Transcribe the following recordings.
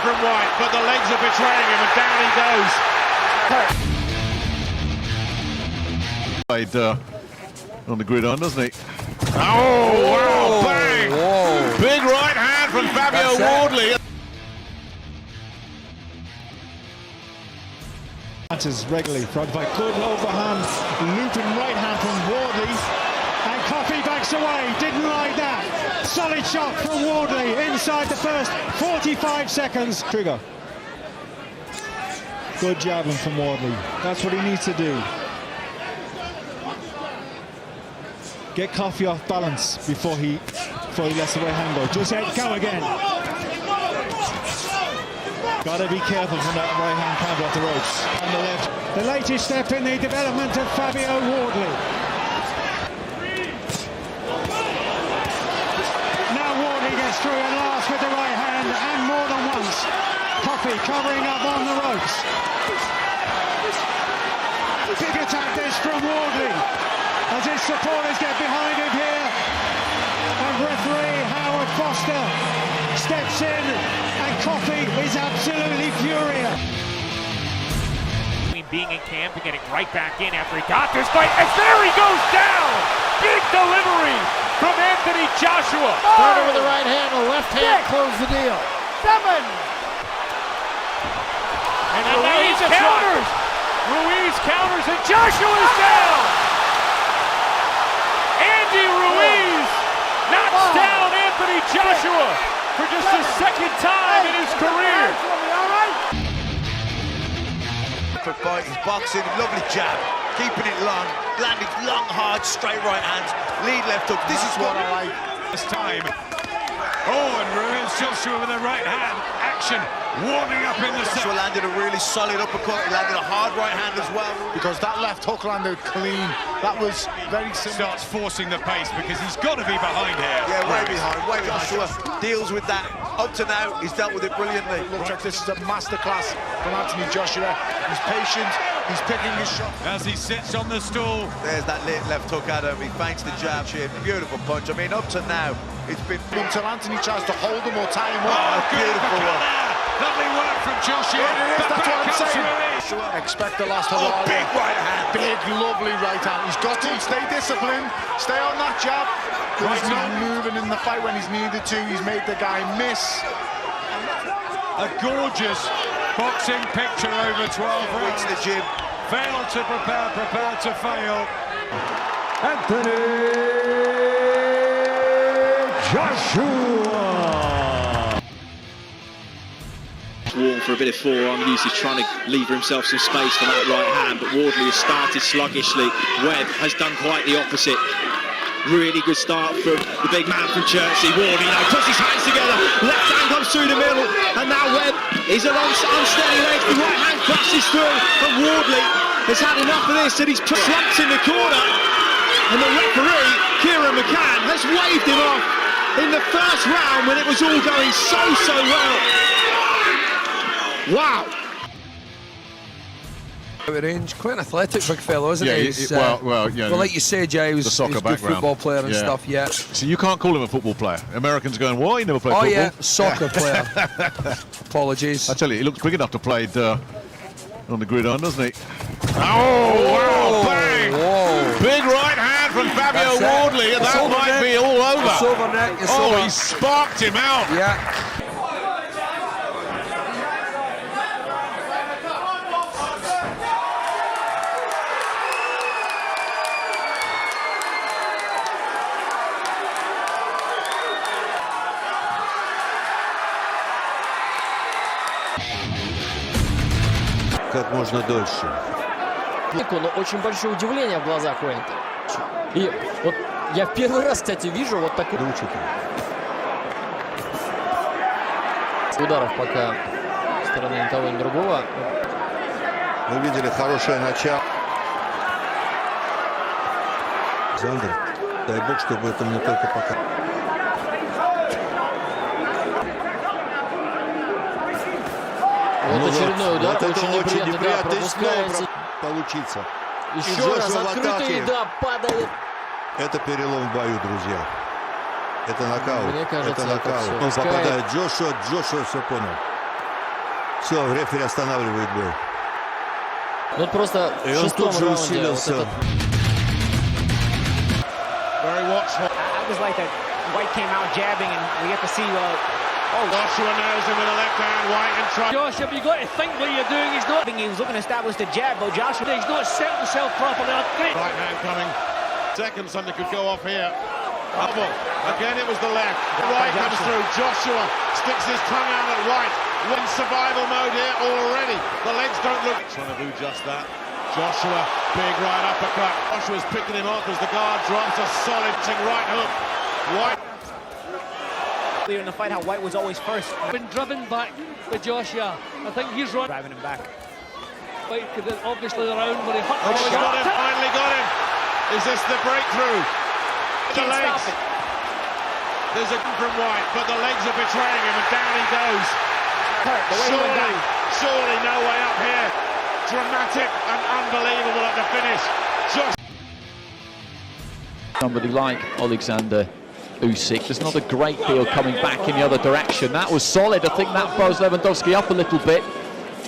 from Whyte, but the legs are betraying him, and down he goes. Played on the gridiron, doesn't he? Oh, wow, bang! Whoa. Big right hand from Fabio Wardley. Martz regularly front by good overhand, looping right hand from Wardley, and Coffey backs away, didn't like that. Solid shot from Wardley inside the first 45 seconds. Trigger. Good javelin from Wardley, that's what he needs to do. Get Coffey off balance before he lets the right hand go. Just go again. Gotta be careful from that right hand counter off the ropes. And the left. The latest step in the development of Fabio Wardley. Now Wardley gets through at last with the right hand, and more than once. Coffey covering up on the ropes. Big attack this from Wardley as his supporters get behind him here. And referee Howard Foster steps in, and Coffey is absolutely furious. Being in camp and getting right back in after he got this fight, and there he goes down! Big delivery from Anthony Joshua. Started with the right hand, the left hand closed the deal. 7. And Ruiz counters! Ruiz counters, and Joshua's down! Andy Ruiz knocks down Anthony Joshua for just the second time in his career. Fight, he's boxing, lovely jab, keeping it long, landing long, hard, straight right hands, lead left hook. This is what I like. This time. Oh, and Ruiz Joshua with the right hand. Action warming up in the Joshua landed a really solid uppercut, he landed a hard right hand as well. Because that left hook landed clean. That was very simple. Starts forcing the pace because he's got to be behind here. Yeah, way behind, way behind. Joshua deals with that. Up to now, he's dealt with it brilliantly. Looks like this is a masterclass from Anthony Joshua. He's patient, he's picking his shot. As he sits on the stool. There's that left hook at him, he feints the jab, beautiful punch. I mean, up to now, it's been... Until Anthony tries to hold him or tie him Oh, up. beautiful one. Lovely work from Joshua. That's what I'm saying. Expect the last Oh, big right hand. Big, lovely right hand. He's got to stay disciplined, stay on that jab. He's moving in the fight when he's needed to. He's made the guy miss. A gorgeous boxing picture over 12 rounds. The gym. Failed to prepare, prepared to fail. Anthony Joshua. Warm for a bit of forearm use. He's trying to lever himself some space for that right hand, but Wardley has started sluggishly. Webb has done quite the opposite. Really good start from the big man from Chertsey. Wardley now puts his hands together. Left hand comes through the middle, and now Webb is an unsteady leg. The right hand crashes through, and Wardley has had enough of this, and he's slumped in the corner. And the referee, Kieran McCann, has waved him off in the first round when it was all going so well. Wow. Range, quite an athletic big fellow, isn't he? Well, like you say, Jay, he was a good football player and stuff, yeah. So you can't call him a football player. Americans going, what? He never played football? Oh, yeah, soccer player. Apologies. I tell you, he looks big enough to play on the gridiron, doesn't he? Oh, wow, bang! Whoa. Big right hand from Fabio Wardley, and that might be all over. It's over, Nick. It's over. He sparked him out. Yeah. Как можно дольше. Но очень большое удивление в глазах у Энтони. И вот я в первый раз, кстати, вижу вот такой... Ударов пока со стороны ни того, ни другого. Мы видели хорошее начало. Александр, дай бог, чтобы это мне только пока. Вот очередной удар, очень неприятный, да, пропускается. Получится. Еще раз открытый, да, падает. Это перелом в бою, друзья. Это нокаут. Мне кажется, это нокаут. Он попадает Джошуа, Джошуа все понял. Все, рефери останавливает бой. Ну просто в шестом раунде вот этот... Very watchful. I was like that. Whyte came out jabbing, and we get to see. Joshua nails him with a left hand. Whyte in trouble. Joshua, you've got to think what you're doing. He's not. He was looking to establish the jab, but Joshua, He's not set himself properly. Right hand coming. Second, something could go off here. Double. Again, it was the left. The right comes through. Joshua sticks his tongue out at Whyte. In survival mode here already. The legs don't look. Trying to do just that. Joshua, big right uppercut. Joshua's picking him off as the guard drops a solid right hook. Whyte. Clear in the fight how Whyte was always first. Been driven back with Joshua. I think he's running. Driving him back. Whyte could obviously the round where he hurt. Oh, he got him. Finally got him. Is this the breakthrough? The Can't legs. stop it. There's a from Whyte, but the legs are betraying him, and down he goes. Surely no way up here. Dramatic and unbelievable at the finish. Somebody like Alexander Usyk, there's not a great deal coming back in the other direction. That was solid. I think that throws Lewandowski up a little bit,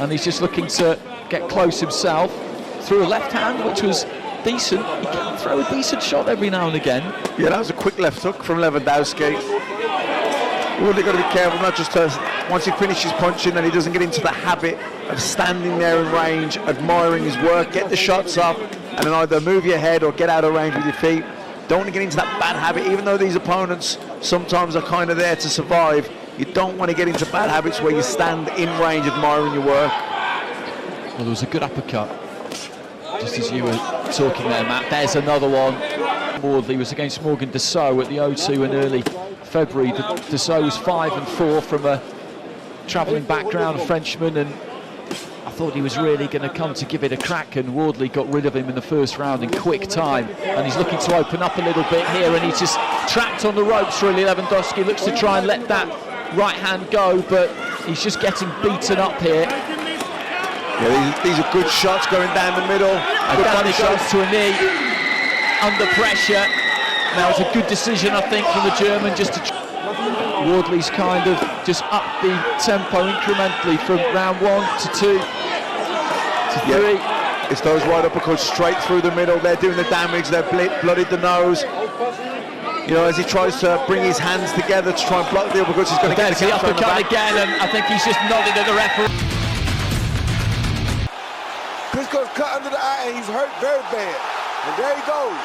and he's just looking to get close himself. Threw a left hand, which was decent. He can throw a decent shot every now and again. Yeah, that was a quick left hook from Lewandowski. Really got to be careful, not just once he finishes punching, and he doesn't get into the habit of standing there in range, admiring his work, get the shots up, and then either move your head or get out of range with your feet. Don't want to get into that bad habit, even though these opponents sometimes are kind of there to survive. You don't want to get into bad habits where you stand in range admiring your work. Well, there was a good uppercut, just as you were talking there, Matt. There's another one. Wardley was against Morgan Dessaux at the O2 in early February. Dessaux was 5-4 from a travelling background Frenchman, and I thought he was really going to come to give it a crack, and Wardley got rid of him in the first round in quick time, and he's looking to open up a little bit here, and he's just trapped on the ropes really. Lewandowski looks to try and let that right hand go, but he's just getting beaten up here. Yeah, these are good shots going down the middle. And down he goes to a knee, under pressure. Now it's a good decision, I think, from the German, just to... Wardley's kind of just up the tempo incrementally from round 1 to 2 to 3. Yeah. It's those right uppercuts straight through the middle. They're doing the damage. They've bloodied the nose. You know, as he tries to bring his hands together to try and block the uppercuts, he's going to get the uppercut again, and I think he's just nodded at the referee. Klitschko's cut under the eye, and he's hurt very bad. And there he goes.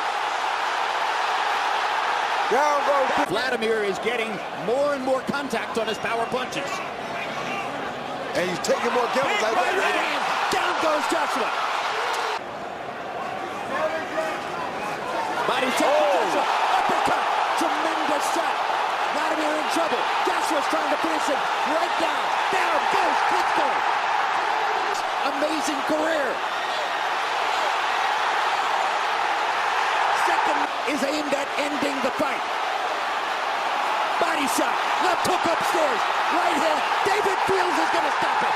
Down goes. Vladimir is getting more and more contact on his power punches. And he's taking more gambles like that. Right hand. Down goes Joshua. Body shot to Joshua. Uppercut. Tremendous shot. Vladimir in trouble. Joshua's trying to finish him. Right down. Down goes Klitschko. Amazing career. Second is aimed at ending the fight. Body shot. Left hook upstairs. Right hand. David Fields is going to stop it.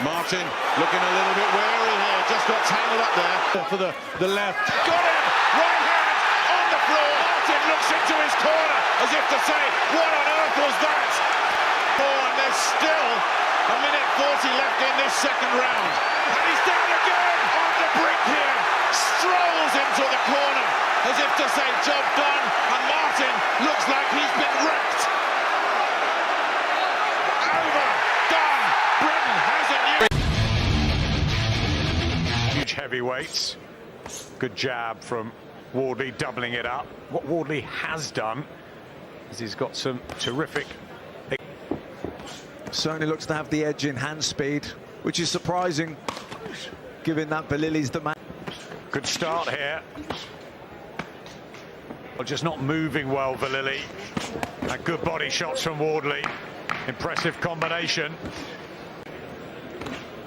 Martin looking a little bit wary here. Just got tangled up there for the left. Got him! Right hand on the floor. Martin looks into his corner as if to say, what on earth was that? And there's still a minute 40 left in this second round. And he's down again on the brink here. Strolls into the corner as if to say, job done. And Martin looks like he's been wrecked. Over. Done. Britain has a new... Huge heavyweights. Good jab from Wardley, doubling it up. What Wardley has done is he's got some terrific... Certainly looks to have the edge in hand speed, which is surprising, given that Vallily's the man. Good start here. Well, just not moving well, Vallily. And good body shots from Wardley. Impressive combination.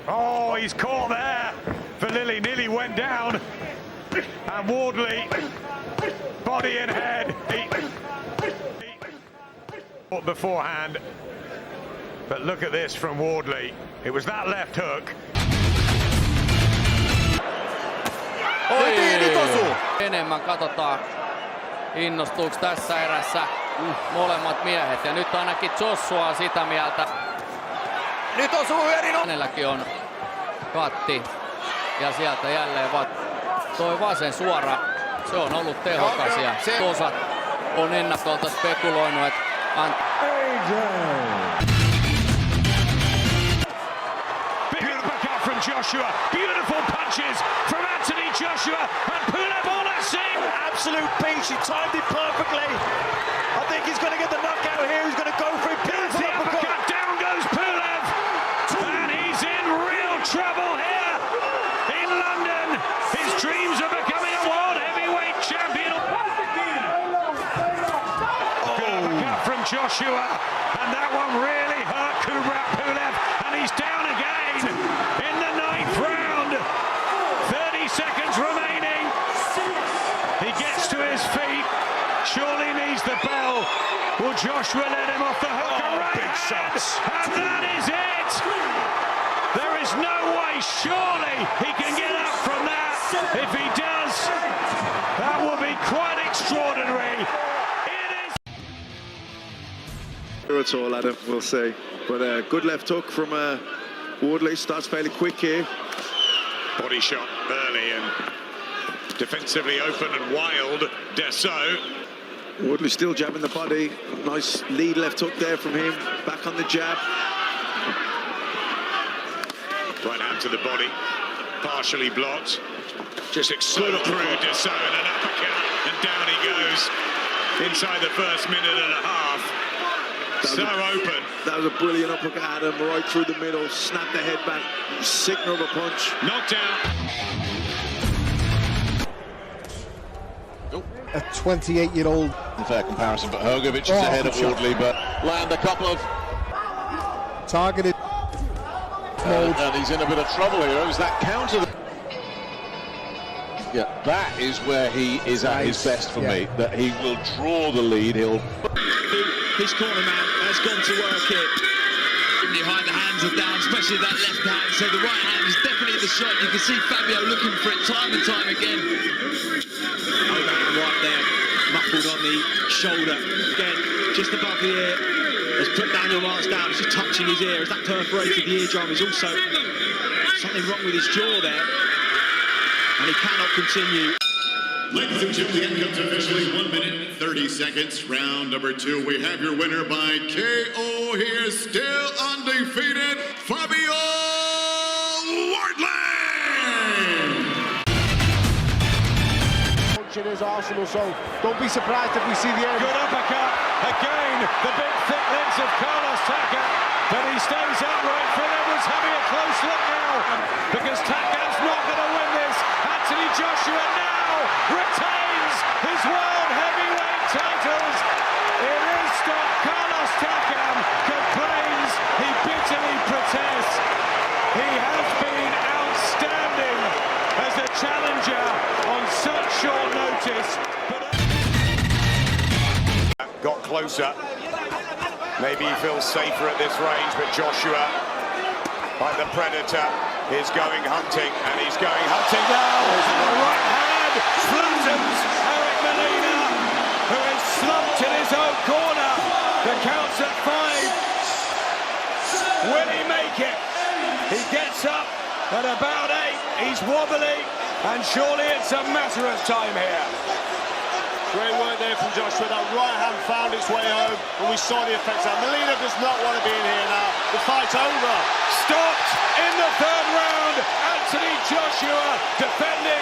Oh, he's caught there. Vallily nearly went down. And Wardley, body and head. Beforehand. But look at this from Wardley. It was that left hook. Enemmän katsotaan, innostuuko tässä erässä molemmat miehet. Ja nyt ainakin Joshua on sitä mieltä. Nyt osuu erinomaisesti. Hänelläkin on katti. Ja sieltä jälleen toi vasen suora. Se on ollut tehokas ja osat on ennakolta spekuloinut, että from Joshua, beautiful punches from Anthony Joshua, and Pulev all at sea. Absolute beast, he timed it perfectly. I think he's going to get the knockout here, he's going to go for it. Beautiful uppercut, down goes Pulev, and he's in real trouble here in London. His dreams of becoming a world heavyweight champion. Good uppercut from Joshua, and that one really hurt Kubrat Pulev, and he's down again. In the 9th round, 30 seconds remaining. He gets to his feet, surely needs the bell. Will Joshua let him off the hook? Big shots. And that is it. There is no way, surely, he can get up from that. If he does, that will be quite extraordinary. It is. At all, Adam, we'll see. But a good left hook from Wardley, starts fairly quick here. Body shot early and defensively open and wild. Dessaux. Wardley still jabbing the body. Nice lead left hook there from him. Back on the jab. Right hand to the body. Partially blocked. Just exploded through Dessaux and an uppercut. And down he goes. Inside the first minute and a half. Open. That was a brilliant uppercut, Adam, right through the middle, snapped the head back, signal of a punch. Knocked out. A 28-year-old. Fair comparison, but Hrgovic is ahead of Wardley, but land a couple of targeted and he's in a bit of trouble here. It was that counter. Yeah, that is where he is at his best for me. That he will draw the lead. His corner man has gone to work it. Behind the hands are down, especially that left hand. So the right hand is definitely the shot. You can see Fabio looking for it time and time again. Overhand right there, muffled on the shoulder. Again, just above the ear. Has put Daniel Martz down. It's just touching his ear. As that perforated the eardrum, is also something wrong with his jaw there. And he cannot continue. Ladies and gentlemen, the end comes officially 1 minute 30 seconds. Round number 2. We have your winner by KO here, still undefeated, Fabio Wardley. It is Arsenal, so don't be surprised if we see the end. Good uppercut. Again, the big thick legs of Carlos Takam. But he stays upright. Pulev was having a close look now. Because Takam's not going to win this. Anthony Joshua now retains his world heavyweight titles. It is stop. Carlos Takam complains. He bitterly protests. He has been outstanding as a challenger on such short notice. Got closer. Maybe he feels safer at this range, but Joshua, like the predator, is going hunting, and he's going hunting now. And the right hand flattens Eric Molina, who is slumped in his own corner. The count's at 5. Will he make it? He gets up at about 8. He's wobbly, and surely it's a matter of time here. Great work there from Joshua. That right hand found its way home, and we saw the effects. Molina does not want to be in here now. The fight's over. Stopped in the 3rd round. Anthony Joshua defending